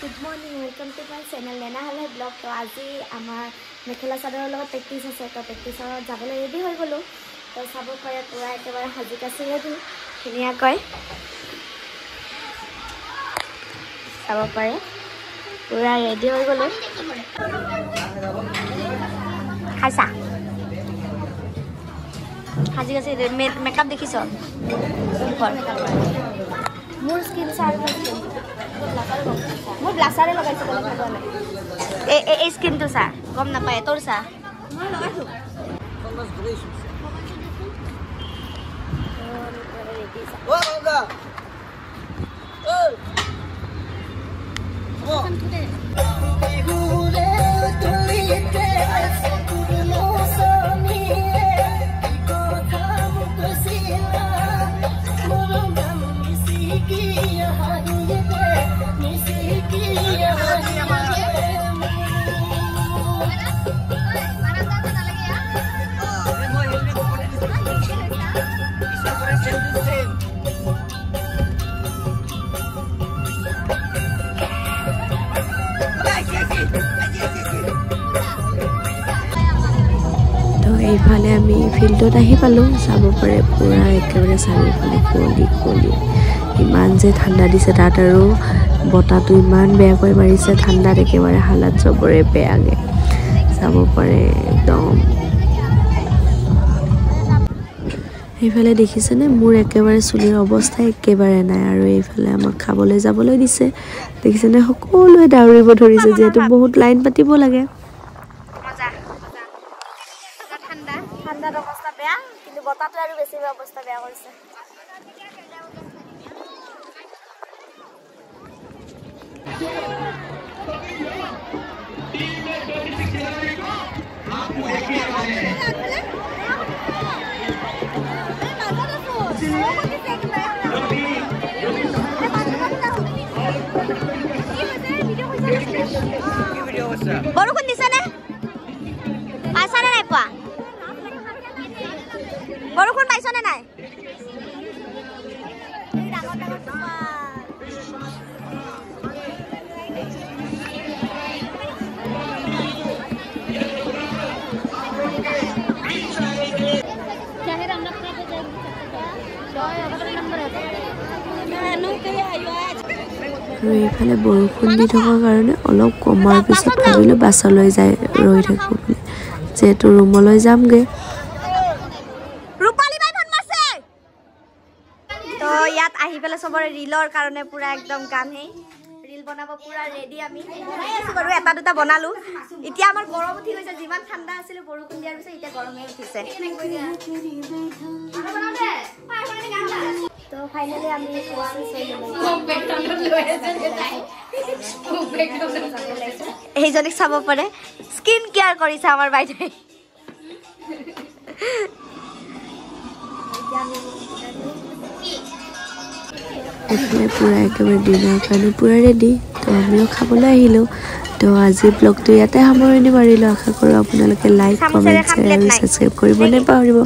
Good morning, welcome to my channel Nena Hale Vlog. So আজি আমাৰ মেখেলা চাদৰৰ লগত প্ৰেক্টিছ আছে তো প্ৰেক্টিছত যাবলৈ ৰেডি হৈ গলো তো চাব পাৰে পুৰা একেবাৰে হাজি কাছি ৰেডি ধুনীয়াকৈ চাব পাৰে পুৰা ৰেডি হৈ গলো খাইছা হাজি কাছি মেকআপ দেখিছ মোৰ স্কিন চাৰ মই ব্লাসারে লাগাইছো বলে ভালো এই স্কিন তো সা গম না পায় তোর সা মই লাগাইছো congratulations ও বাবা ও বিহুরে তুলিতে পুরনো সমিয়ে কথা মুকসিলা মোর গাম মিসিকি হারিয়ে এইফালে আমি ফিল্ডত আহি পালো চাব পাৰে পুৰা একেবাৰে চাৰিওফালে কুঁৱলী কুঁৱলী ইমান যে ঠাণ্ডা দিছে তাত আৰু বতাহটো ইমান বেয়াকৈ মাৰিছে ঠাণ্ডাত একেবাৰে হালত চবৰে বেয়াগে চাব পাৰে একদম এইফালে দেখিছেনে মোৰ একেবাৰে চুলিৰ অৱস্থা একেবাৰে নাই আৰু এইফালে আমাক খাবলৈ যাবলৈ দিছে দেখিছেনে সকলোৱে দাউৰিব ধৰিছে যেহেতু বহুত লাইন পাতিব লাগে ঠাণ্ডাৰ অৱস্থা বেয়া কিন্তু বতাহটো আৰু বেছি অৱস্থা বেয়া কৰিছে বৰষুণ দিছে নে পাইছা নে নাই পোৱা বৰষুণ পাইছ নে নাই আৰু এইফালে বৰষুণ দি থকাৰ কাৰণে অলপ কমাৰ পিছত ভাবিলোঁ বাছলৈ যাই ৰৈ থাকোঁ বুলি যিহেতু ৰুমলৈ যামগৈ তো ইয়াত আহি পেলাই চবৰে ৰিলৰ কাৰণে পুৰা একদম গানহে ৰিল বনাব পুৰা ৰেডি আমি বনাই আছোঁ বাৰু এটা দুটা বনালোঁ এতিয়া আমাৰ গৰম উঠি গৈছে যিমান ঠাণ্ডা আছিলে বৰষুণ দিয়াৰ পিছত এতিয়া গৰমে উঠিছে তো ফাইনালি আমি এইজনীক চাব পাৰে স্কিন কেয়াৰ কৰিছে আমাৰ বাইদেৱে এইফালে পুৰা একেবাৰে ডিনাৰ কাৰণে পুৰা ৰেডি তো আমিও খাবলৈ আহিলোঁ তো আজিৰ ব্লগটো ইয়াতে সামৰণি মাৰিলোঁ আশা কৰোঁ আপোনালোকে লাইক কমেণ্ট শ্বেয়াৰ আৰু ছাবস্ক্ৰাইব কৰিব নাপাহৰিব